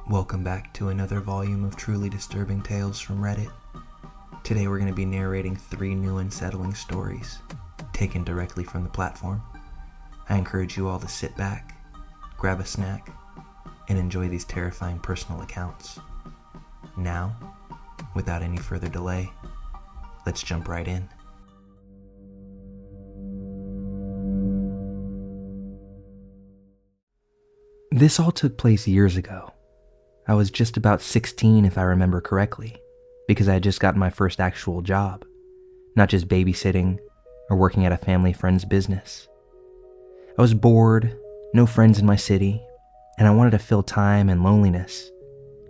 Welcome back to another volume of truly disturbing tales from Reddit. Today we're going to be narrating 3 new unsettling stories, taken directly from the platform. I encourage you all to sit back, grab a snack, and enjoy these terrifying personal accounts. Now, without any further delay, let's jump right in. This all took place years ago. I was just about 16 if I remember correctly, because I had just gotten my first actual job, not just babysitting or working at a family friend's business. I was bored, no friends in my city, and I wanted to fill time and loneliness.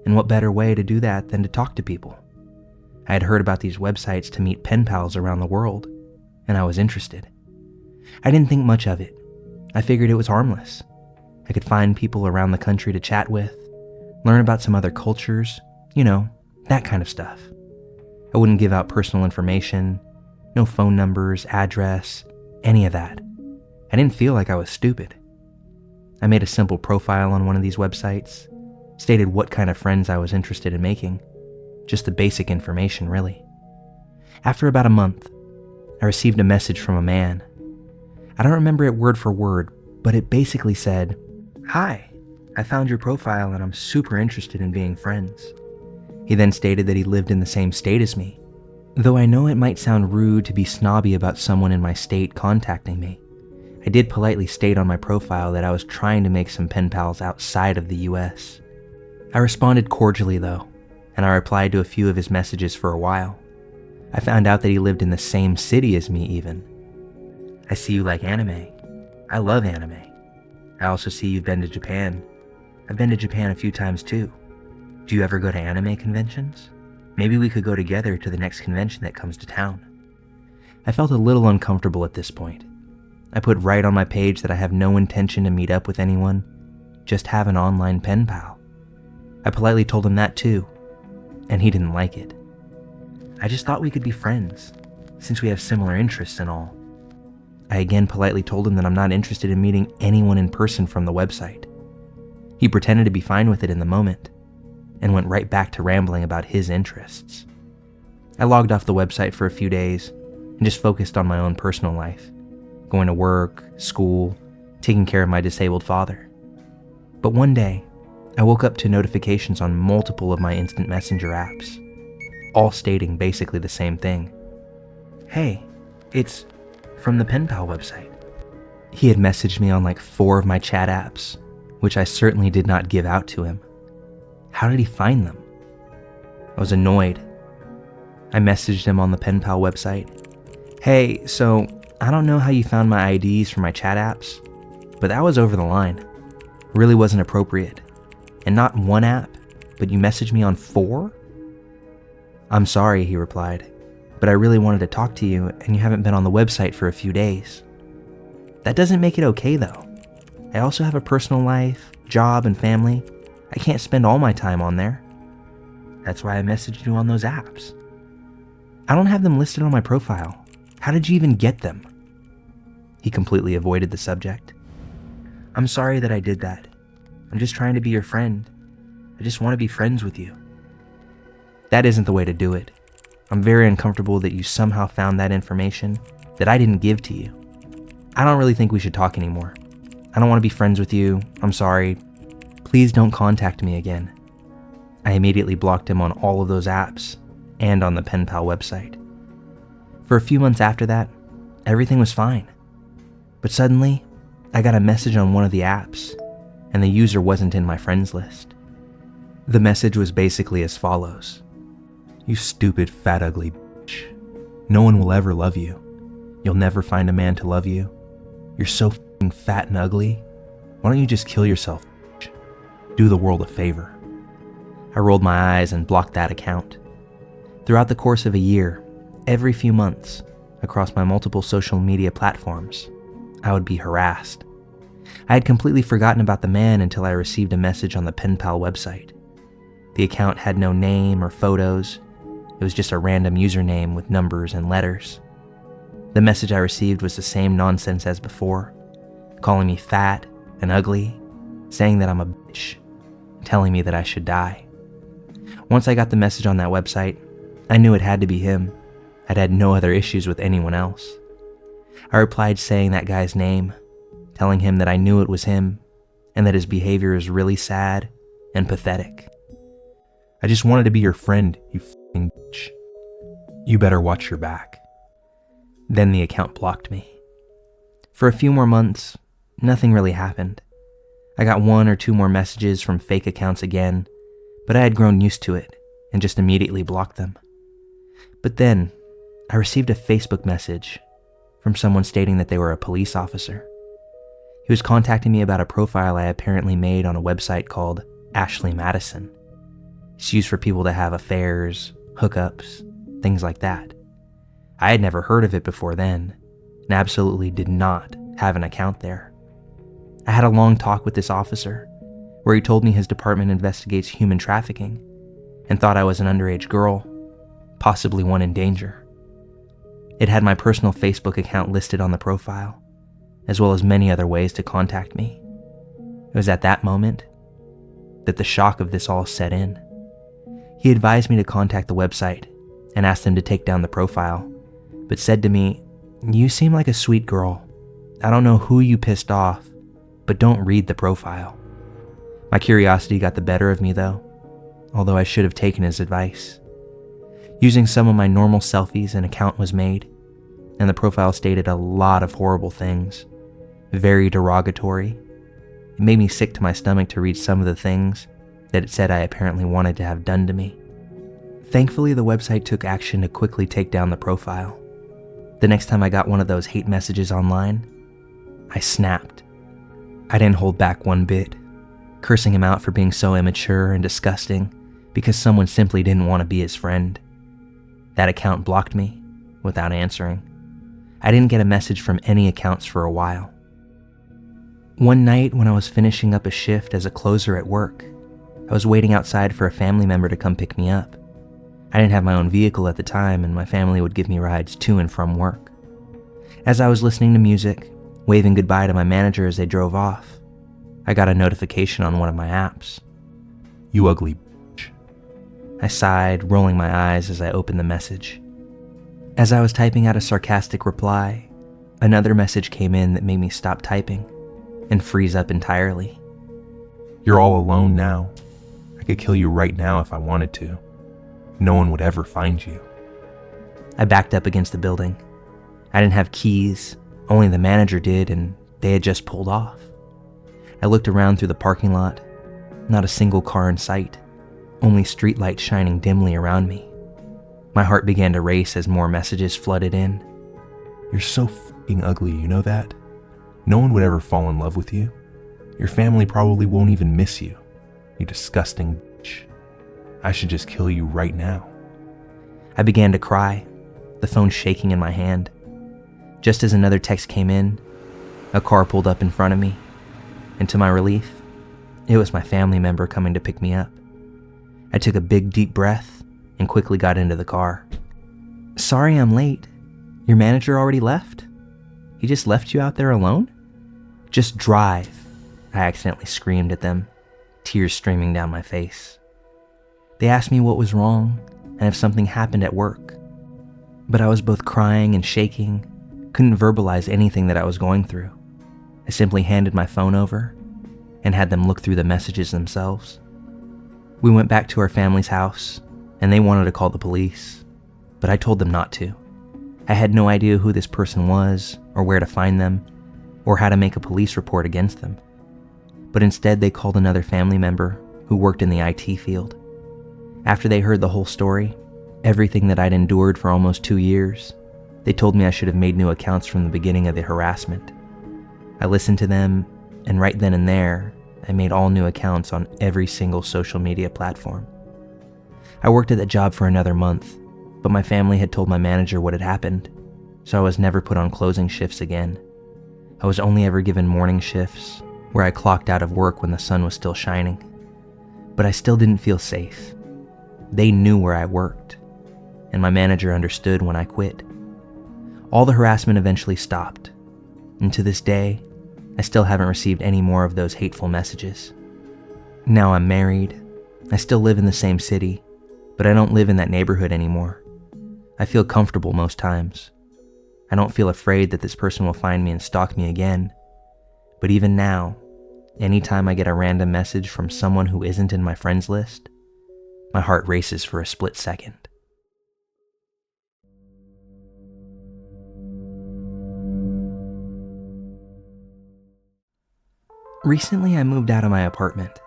And what better way to do that than to talk to people? I had heard about these websites to meet pen pals around the world, and I was interested. I didn't think much of it. I figured it was harmless. I could find people around the country to chat with, learn about some other cultures, that kind of stuff. I wouldn't give out personal information, no phone numbers, address, any of that. I didn't feel like I was stupid. I made a simple profile on one of these websites, stated what kind of friends I was interested in making, just the basic information really. After about a month, I received a message from a man. I don't remember it word for word, but it basically said, "Hi, I found your profile and I'm super interested in being friends." He then stated that he lived in the same state as me. Though I know it might sound rude to be snobby about someone in my state contacting me, I did politely state on my profile that I was trying to make some pen pals outside of the US. I responded cordially though, and I replied to a few of his messages for a while. I found out that he lived in the same city as me even. "I see you like anime. I love anime. I also see you've been to Japan. I've been to Japan a few times too. Do you ever go to anime conventions? Maybe we could go together to the next convention that comes to town." I felt a little uncomfortable at this point. I put right on my page that I have no intention to meet up with anyone, just have an online pen pal. I politely told him that too, and he didn't like it. I just thought we could be friends, since we have similar interests and all. I again politely told him that I'm not interested in meeting anyone in person from the website. He pretended to be fine with it in the moment, and went right back to rambling about his interests. I logged off the website for a few days, and just focused on my own personal life, going to work, school, taking care of my disabled father. But one day, I woke up to notifications on multiple of my instant messenger apps, all stating basically the same thing. "Hey, it's from the pen pal website." He had messaged me on like 4 of my chat apps, which I certainly did not give out to him. How did he find them? I was annoyed. I messaged him on the pen pal website. "Hey, so I don't know how you found my IDs for my chat apps, but that was over the line. Really wasn't appropriate. And not one app, but you messaged me on 4? "I'm sorry," he replied, "but I really wanted to talk to you and you haven't been on the website for a few days." That doesn't make it okay though. I also have a personal life, job, and family. I can't spend all my time on there. That's why I messaged you on those apps. I don't have them listed on my profile. How did you even get them? He completely avoided the subject. "I'm sorry that I did that. I'm just trying to be your friend. I just want to be friends with you." That isn't the way to do it. I'm very uncomfortable that you somehow found that information that I didn't give to you. I don't really think we should talk anymore. I don't want to be friends with you. I'm sorry. Please don't contact me again. I immediately blocked him on all of those apps and on the pen pal website. For a few months after that, everything was fine. But suddenly, I got a message on one of the apps, and the user wasn't in my friends list. The message was basically as follows. "You stupid, fat, ugly bitch. No one will ever love you. You'll never find a man to love you. You're so f***ing fat and ugly. Why don't you just kill yourself, bitch? Do the world a favor." I rolled my eyes and blocked that account. Throughout the course of a year, every few months, across my multiple social media platforms, I would be harassed. I had completely forgotten about the man until I received a message on the pen pal website. The account had no name or photos. It was just a random username with numbers and letters. The message I received was the same nonsense as before, calling me fat and ugly, saying that I'm a bitch, telling me that I should die. Once I got the message on that website, I knew it had to be him. I'd had no other issues with anyone else. I replied saying that guy's name, telling him that I knew it was him and that his behavior is really sad and pathetic. I just wanted to be your friend, you f***ing bitch. You better watch your back. Then the account blocked me. For a few more months, nothing really happened. I got 1 or 2 more messages from fake accounts again, but I had grown used to it and just immediately blocked them. But then, I received a Facebook message from someone stating that they were a police officer. He was contacting me about a profile I apparently made on a website called Ashley Madison. It's used for people to have affairs, hookups, things like that. I had never heard of it before then, and absolutely did not have an account there. I had a long talk with this officer, where he told me his department investigates human trafficking, and thought I was an underage girl, possibly one in danger. It had my personal Facebook account listed on the profile, as well as many other ways to contact me. It was at that moment that the shock of this all set in. He advised me to contact the website and asked them to take down the profile, but said to me, "You seem like a sweet girl. I don't know who you pissed off, but don't read the profile." My curiosity got the better of me though, although I should have taken his advice. Using some of my normal selfies, an account was made, and the profile stated a lot of horrible things, very derogatory. It made me sick to my stomach to read some of the things that it said I apparently wanted to have done to me. Thankfully, the website took action to quickly take down the profile. The next time I got one of those hate messages online, I snapped. I didn't hold back one bit, cursing him out for being so immature and disgusting because someone simply didn't want to be his friend. That account blocked me without answering. I didn't get a message from any accounts for a while. One night when I was finishing up a shift as a closer at work, I was waiting outside for a family member to come pick me up. I didn't have my own vehicle at the time, and my family would give me rides to and from work. As I was listening to music, waving goodbye to my manager as they drove off, I got a notification on one of my apps. "You ugly bitch." I sighed, rolling my eyes as I opened the message. As I was typing out a sarcastic reply, another message came in that made me stop typing and freeze up entirely. "You're all alone now. I could kill you right now if I wanted to. No one would ever find you." I backed up against the building. I didn't have keys, only the manager did, and they had just pulled off. I looked around through the parking lot, not a single car in sight, only streetlights shining dimly around me. My heart began to race as more messages flooded in. "You're so f***ing ugly, you know that? No one would ever fall in love with you. Your family probably won't even miss you. You disgusting bitch. I should just kill you right now." I began to cry, the phone shaking in my hand. Just as another text came in, a car pulled up in front of me, and to my relief, it was my family member coming to pick me up. I took a big deep breath and quickly got into the car. "Sorry I'm late. Your manager already left? He just left you out there alone?" "Just drive," I accidentally screamed at them, tears streaming down my face. They asked me what was wrong and if something happened at work. But I was both crying and shaking, couldn't verbalize anything that I was going through. I simply handed my phone over and had them look through the messages themselves. We went back to our family's house, and they wanted to call the police, but I told them not to. I had no idea who this person was, or where to find them, or how to make a police report against them. But instead they called another family member who worked in the IT field. After they heard the whole story, everything that I'd endured for almost 2 years, they told me I should have made new accounts from the beginning of the harassment. I listened to them, and right then and there, I made all new accounts on every single social media platform. I worked at that job for another month, but my family had told my manager what had happened, so I was never put on closing shifts again. I was only ever given morning shifts, where I clocked out of work when the sun was still shining. But I still didn't feel safe. They knew where I worked, and my manager understood when I quit. All the harassment eventually stopped, and to this day, I still haven't received any more of those hateful messages. Now I'm married. I still live in the same city, but I don't live in that neighborhood anymore. I feel comfortable most times. I don't feel afraid that this person will find me and stalk me again. But even now, anytime I get a random message from someone who isn't in my friends list, my heart races for a split second. Recently, I moved out of my apartment.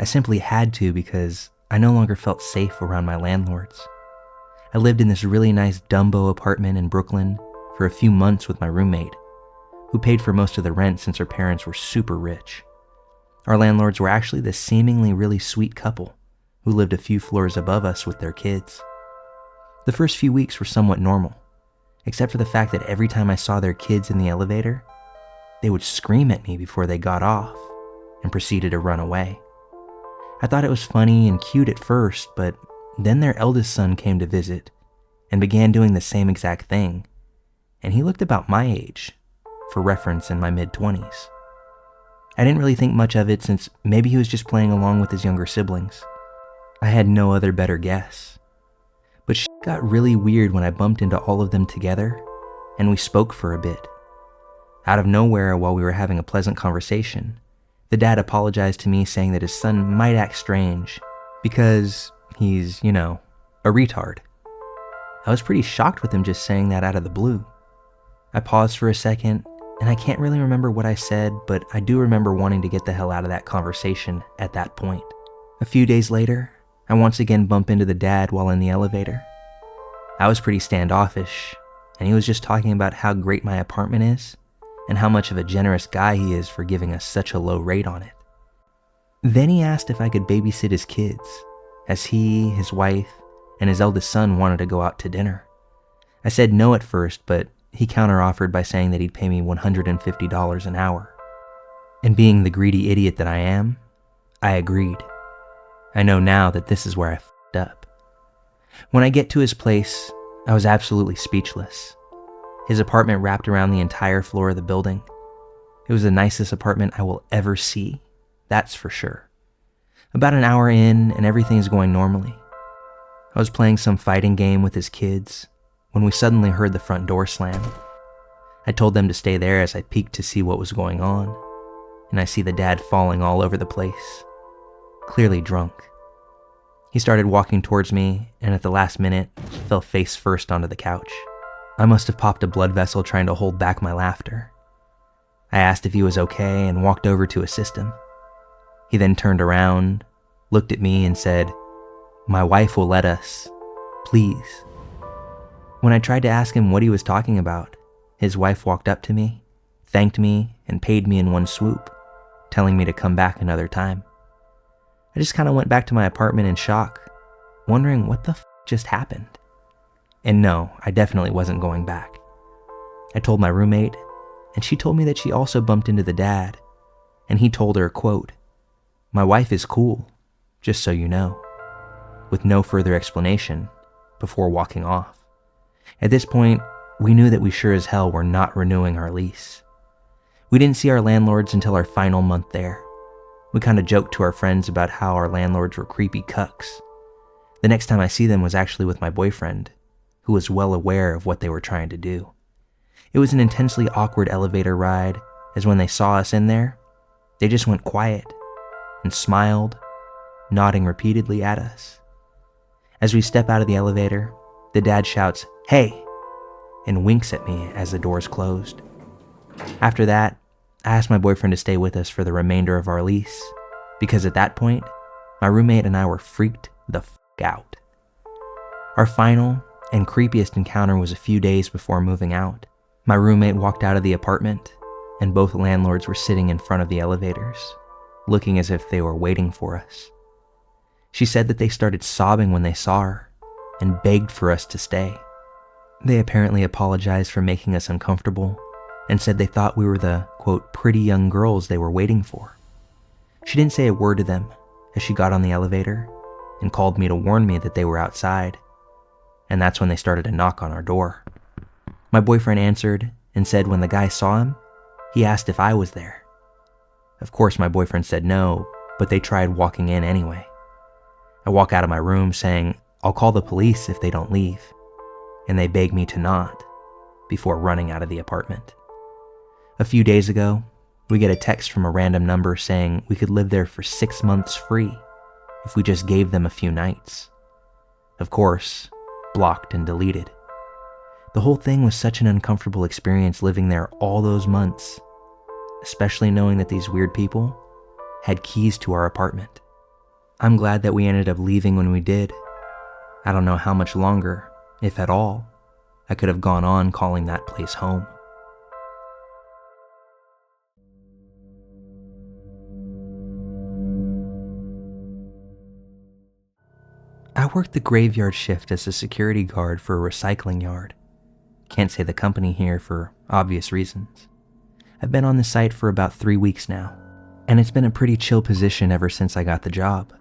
I simply had to because I no longer felt safe around my landlords. I lived in this really nice Dumbo apartment in Brooklyn for a few months with my roommate, who paid for most of the rent since her parents were super rich. Our landlords were actually this seemingly really sweet couple who lived a few floors above us with their kids. The first few weeks were somewhat normal, except for the fact that every time I saw their kids in the elevator, they would scream at me before they got off and proceeded to run away. I thought it was funny and cute at first, but then their eldest son came to visit and began doing the same exact thing, and he looked about my age, for reference in my mid-20s. I didn't really think much of it since maybe he was just playing along with his younger siblings. I had no other better guess. But shit got really weird when I bumped into all of them together, and we spoke for a bit. Out of nowhere, while we were having a pleasant conversation, the dad apologized to me saying that his son might act strange because he's, a retard. I was pretty shocked with him just saying that out of the blue. I paused for a second, and I can't really remember what I said, but I do remember wanting to get the hell out of that conversation at that point. A few days later, I once again bump into the dad while in the elevator. I was pretty standoffish, and he was just talking about how great my apartment is and how much of a generous guy he is for giving us such a low rate on it. Then he asked if I could babysit his kids, as he, his wife, and his eldest son wanted to go out to dinner. I said no at first, but he counteroffered by saying that he'd pay me $150 an hour. And being the greedy idiot that I am, I agreed. I know now that this is where I f***ed up. When I get to his place, I was absolutely speechless. His apartment wrapped around the entire floor of the building. It was the nicest apartment I will ever see, that's for sure. About an hour in, and everything's going normally. I was playing some fighting game with his kids when we suddenly heard the front door slam. I told them to stay there as I peeked to see what was going on, and I see the dad falling all over the place, clearly drunk. He started walking towards me, and at the last minute, fell face first onto the couch. I must have popped a blood vessel trying to hold back my laughter. I asked if he was okay and walked over to assist him. He then turned around, looked at me, and said, "My wife will let us. Please." When I tried to ask him what he was talking about, his wife walked up to me, thanked me, and paid me in one swoop, telling me to come back another time. I just kind of went back to my apartment in shock, wondering what the f just happened. And no, I definitely wasn't going back. I told my roommate, and she told me that she also bumped into the dad, and he told her, quote, "My wife is cool, just so you know," with no further explanation before walking off. At this point, we knew that we sure as hell were not renewing our lease. We didn't see our landlords until our final month there. We kind of joked to our friends about how our landlords were creepy cucks. The next time I see them was actually with my boyfriend, who was well aware of what they were trying to do. It was an intensely awkward elevator ride, as when they saw us in there, they just went quiet and smiled, nodding repeatedly at us. As we step out of the elevator, the dad shouts, "Hey," and winks at me as the doors closed. After that, I asked my boyfriend to stay with us for the remainder of our lease, because at that point, my roommate and I were freaked the f*** out. Our final and creepiest encounter was a few days before moving out. My roommate walked out of the apartment, and both landlords were sitting in front of the elevators, looking as if they were waiting for us. She said that they started sobbing when they saw her, and begged for us to stay. They apparently apologized for making us uncomfortable, and said they thought we were the, quote, pretty young girls they were waiting for. She didn't say a word to them as she got on the elevator, and called me to warn me that they were outside. And that's when they started to knock on our door. My boyfriend answered and said when the guy saw him, He asked if I was there. Of course, my boyfriend said no, but they tried walking in anyway. I walk out of my room saying, I'll call the police if they don't leave, and they beg me to not, before running out of the apartment. A few days ago, we get a text from a random number saying we could live there for 6 months free if we just gave them a few nights. Of course, blocked and deleted. The whole thing was such an uncomfortable experience living there all those months, especially knowing that these weird people had keys to our apartment. I'm glad that we ended up leaving when we did. I don't know how much longer, if at all, I could have gone on calling that place home. I worked the graveyard shift as a security guard for a recycling yard. Can't say the company here for obvious reasons. I've been on the site for about 3 weeks now, and it's been a pretty chill position ever since I got the job.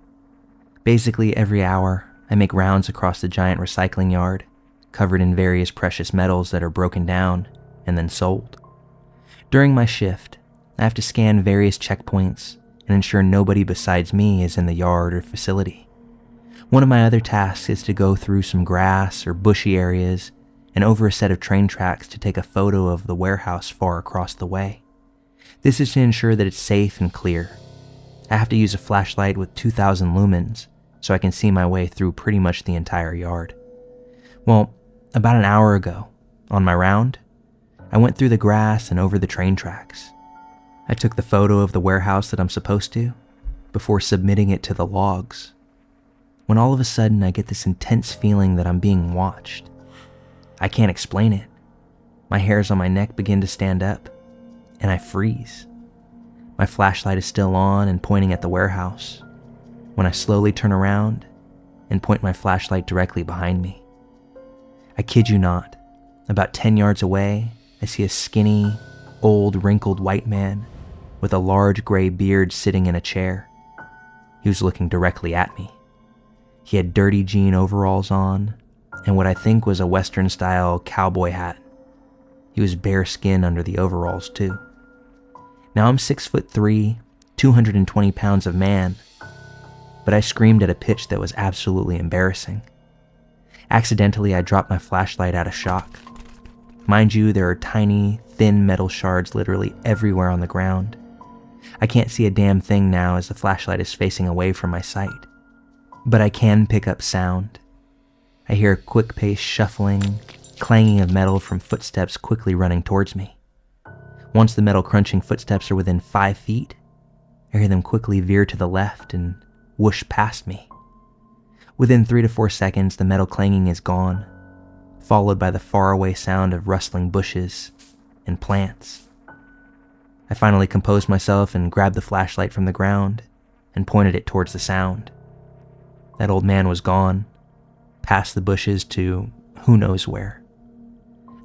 Basically, every hour, I make rounds across the giant recycling yard, covered in various precious metals that are broken down and then sold. During my shift, I have to scan various checkpoints and ensure nobody besides me is in the yard or facility. One of my other tasks is to go through some grass or bushy areas and over a set of train tracks to take a photo of the warehouse far across the way. This is to ensure that it's safe and clear. I have to use a flashlight with 2,000 lumens so I can see my way through pretty much the entire yard. Well, about an hour ago, on my round, I went through the grass and over the train tracks. I took the photo of the warehouse that I'm supposed to before submitting it to the logs, when all of a sudden I get this intense feeling that I'm being watched. I can't explain it. My hairs on my neck begin to stand up, and I freeze. My flashlight is still on and pointing at the warehouse, when I slowly turn around and point my flashlight directly behind me. I kid you not, about 10 yards away, I see a skinny, old, wrinkled white man with a large gray beard sitting in a chair. He was looking directly at me. He had dirty jean overalls on and what I think was a Western-style cowboy hat. He was bare skin under the overalls too. Now I'm 6'3", 220 pounds of man, but I screamed at a pitch that was absolutely embarrassing. Accidentally, I dropped my flashlight out of shock. Mind you, there are tiny, thin metal shards literally everywhere on the ground. I can't see a damn thing now as the flashlight is facing away from my sight, but I can pick up sound. I hear a quick-paced shuffling, clanging of metal from footsteps quickly running towards me. Once the metal crunching footsteps are within 5 feet, I hear them quickly veer to the left and whoosh past me. Within 3 to 4 seconds, the metal clanging is gone, followed by the faraway sound of rustling bushes and plants. I finally composed myself and grabbed the flashlight from the ground and pointed it towards the sound. That old man was gone, past the bushes to who knows where.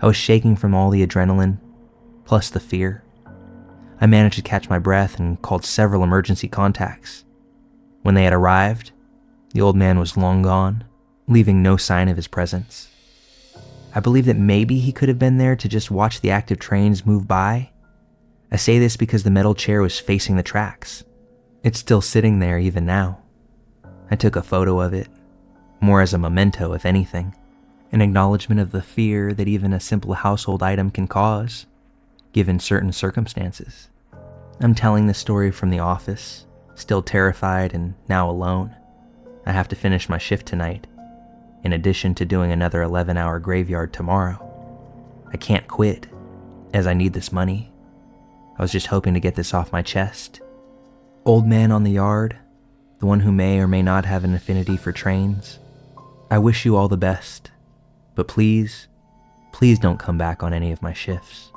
I was shaking from all the adrenaline, plus the fear. I managed to catch my breath and called several emergency contacts. When they had arrived, the old man was long gone, leaving no sign of his presence. I believe that maybe he could have been there to just watch the active trains move by. I say this because the metal chair was facing the tracks. It's still sitting there even now. I took a photo of it, more as a memento if anything, an acknowledgement of the fear that even a simple household item can cause, given certain circumstances. I'm telling this story from the office, still terrified and now alone. I have to finish my shift tonight, in addition to doing another 11-hour graveyard tomorrow. I can't quit, as I need this money. I was just hoping to get this off my chest. Old man on the yard, the one who may or may not have an affinity for trains, I wish you all the best, but please don't come back on any of my shifts.